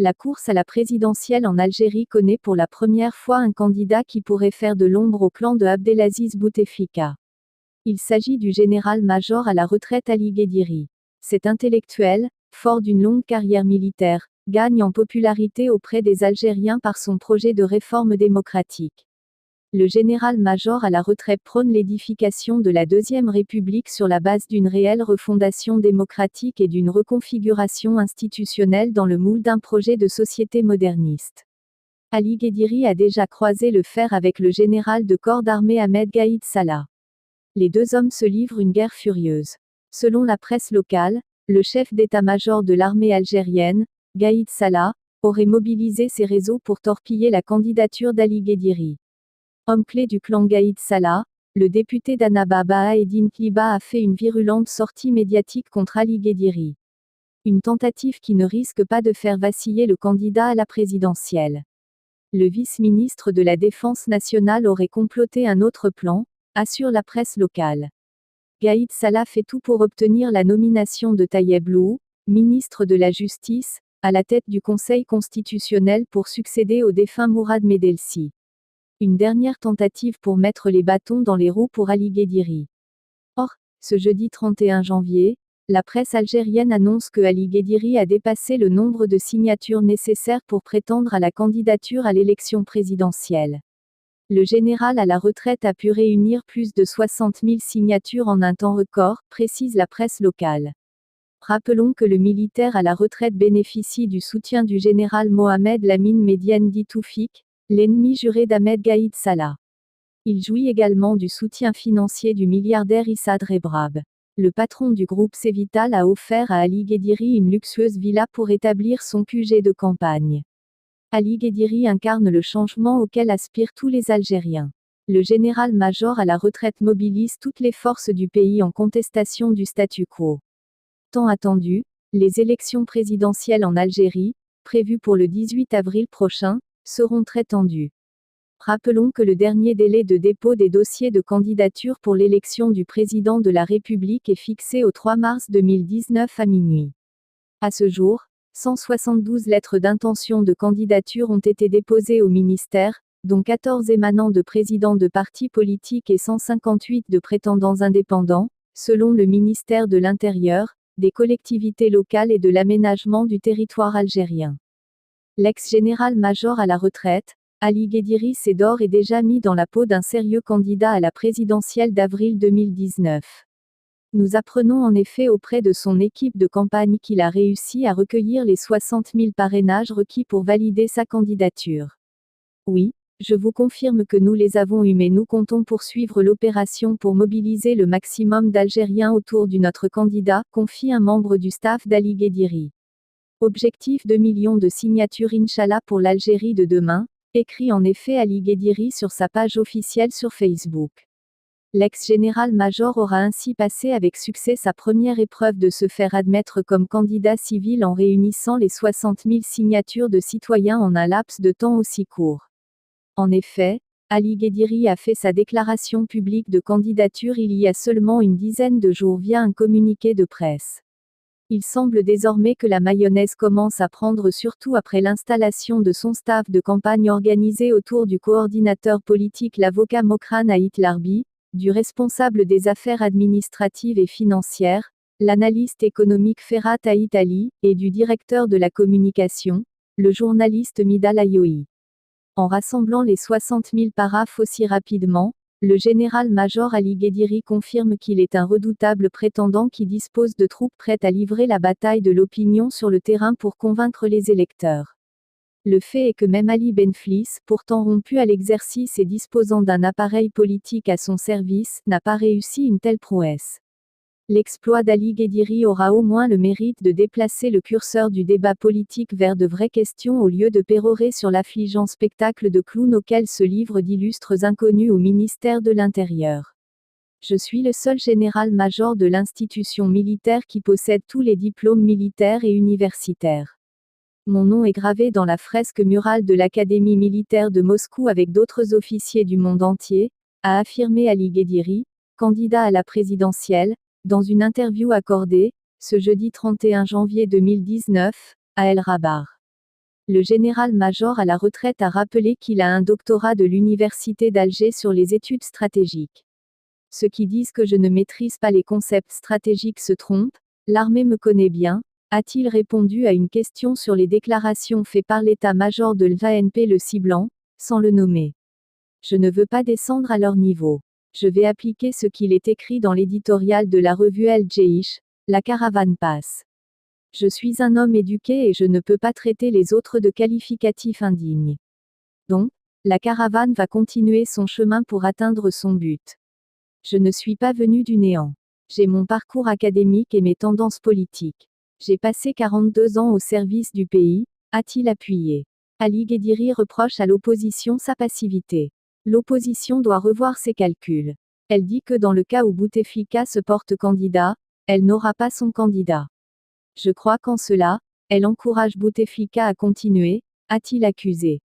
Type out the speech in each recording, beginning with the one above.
La course à la présidentielle en Algérie connaît pour la première fois un candidat qui pourrait faire de l'ombre au clan de Abdelaziz Bouteflika. Il s'agit du général-major à la retraite Ali Guediri. Cet intellectuel, fort d'une longue carrière militaire, gagne en popularité auprès des Algériens par son projet de réforme démocratique. Le général-major à la retraite prône l'édification de la Deuxième République sur la base d'une réelle refondation démocratique et d'une reconfiguration institutionnelle dans le moule d'un projet de société moderniste. Ali Guediri a déjà croisé le fer avec le général de corps d'armée Ahmed Gaïd Salah. Les deux hommes se livrent une guerre furieuse. Selon la presse locale, le chef d'état-major de l'armée algérienne, Gaïd Salah, aurait mobilisé ses réseaux pour torpiller la candidature d'Ali Guediri. Homme clé du clan Gaïd Salah, le député d'Annaba Baha'eddine Tliba a fait une virulente sortie médiatique contre Ali Guediri. Une tentative qui ne risque pas de faire vaciller le candidat à la présidentielle. Le vice-ministre de la Défense nationale aurait comploté un autre plan, assure la presse locale. Gaïd Salah fait tout pour obtenir la nomination de Tayeb Lou, ministre de la Justice, à la tête du Conseil constitutionnel pour succéder au défunt Mourad Medelsi. Une dernière tentative pour mettre les bâtons dans les roues pour Ali Guediri. Or, ce jeudi 31 janvier, la presse algérienne annonce que Ali Guediri a dépassé le nombre de signatures nécessaires pour prétendre à la candidature à l'élection présidentielle. Le général à la retraite a pu réunir plus de 60 000 signatures en un temps record, précise la presse locale. Rappelons que le militaire à la retraite bénéficie du soutien du général Mohamed Lamine Mediane dit Toufik, l'ennemi juré d'Ahmed Gaïd Salah. Il jouit également du soutien financier du milliardaire Issa Rebrab. Le patron du groupe Cévital a offert à Ali Guediri une luxueuse villa pour établir son QG de campagne. Ali Guediri incarne le changement auquel aspirent tous les Algériens. Le général-major à la retraite mobilise toutes les forces du pays en contestation du statu quo. Tant attendu, les élections présidentielles en Algérie, prévues pour le 18 avril prochain, seront très tendues. Rappelons que le dernier délai de dépôt des dossiers de candidature pour l'élection du président de la République est fixé au 3 mars 2019 à minuit. À ce jour, 172 lettres d'intention de candidature ont été déposées au ministère, dont 14 émanant de présidents de partis politiques et 158 de prétendants indépendants, selon le ministère de l'Intérieur, des collectivités locales et de l'aménagement du territoire algérien. L'ex-général-major à la retraite, Ali Guediri s'est d'ores et déjà mis dans la peau d'un sérieux candidat à la présidentielle d'avril 2019. Nous apprenons en effet auprès de son équipe de campagne qu'il a réussi à recueillir les 60 000 parrainages requis pour valider sa candidature. Oui, je vous confirme que nous les avons eus, mais nous comptons poursuivre l'opération pour mobiliser le maximum d'Algériens autour de notre candidat, confie un membre du staff d'Ali Guediri. Objectif 2 millions de signatures Inch'Allah pour l'Algérie de demain, écrit en effet Ali Guediri sur sa page officielle sur Facebook. L'ex-général-major aura ainsi passé avec succès sa première épreuve de se faire admettre comme candidat civil en réunissant les 60 000 signatures de citoyens en un laps de temps aussi court. En effet, Ali Guediri a fait sa déclaration publique de candidature il y a seulement une dizaine de jours via un communiqué de presse. Il semble désormais que la mayonnaise commence à prendre, surtout après l'installation de son staff de campagne organisé autour du coordinateur politique l'avocat Mokran Haït Larbi, du responsable des affaires administratives et financières, l'analyste économique Ferhat Haït Ali, et du directeur de la communication, le journaliste Midal Ayoui. En rassemblant les 60 000 paraphes aussi rapidement, le général-major Ali Guediri confirme qu'il est un redoutable prétendant qui dispose de troupes prêtes à livrer la bataille de l'opinion sur le terrain pour convaincre les électeurs. Le fait est que même Ali Benflis, pourtant rompu à l'exercice et disposant d'un appareil politique à son service, n'a pas réussi une telle prouesse. L'exploit d'Ali Guediri aura au moins le mérite de déplacer le curseur du débat politique vers de vraies questions au lieu de pérorer sur l'affligeant spectacle de clowns auquel se livrent d'illustres inconnus au ministère de l'Intérieur. Je suis le seul général-major de l'institution militaire qui possède tous les diplômes militaires et universitaires. Mon nom est gravé dans la fresque murale de l'Académie militaire de Moscou avec d'autres officiers du monde entier, a affirmé Ali Guediri, candidat à la présidentielle, dans une interview accordée, ce jeudi 31 janvier 2019, à El Rabat. Le général-major à la retraite a rappelé qu'il a un doctorat de l'Université d'Alger sur les études stratégiques. Ceux qui disent que je ne maîtrise pas les concepts stratégiques se trompent, l'armée me connaît bien, a-t-il répondu à une question sur les déclarations faites par l'état-major de l'ANP le ciblant, sans le nommer. Je ne veux pas descendre à leur niveau. Je vais appliquer ce qu'il est écrit dans l'éditorial de la revue El Jeish, la caravane passe. Je suis un homme éduqué et je ne peux pas traiter les autres de qualificatifs indignes. Donc, la caravane va continuer son chemin pour atteindre son but. Je ne suis pas venu du néant. J'ai mon parcours académique et mes tendances politiques. J'ai passé 42 ans au service du pays, a-t-il appuyé. Ali Ghediri reproche à l'opposition sa passivité. L'opposition doit revoir ses calculs. Elle dit que dans le cas où Bouteflika se porte candidat, elle n'aura pas son candidat. Je crois qu'en cela, elle encourage Bouteflika à continuer, a-t-il accusé.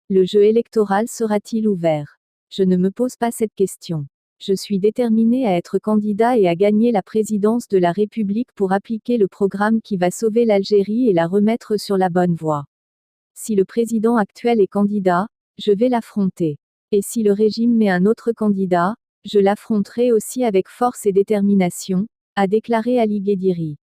Le jeu électoral sera-t-il ouvert? Je ne me pose pas cette question. Je suis déterminé à être candidat et à gagner la présidence de la République pour appliquer le programme qui va sauver l'Algérie et la remettre sur la bonne voie. Si le président actuel est candidat, je vais l'affronter. Et si le régime met un autre candidat, je l'affronterai aussi avec force et détermination, a déclaré Ali Ghediri.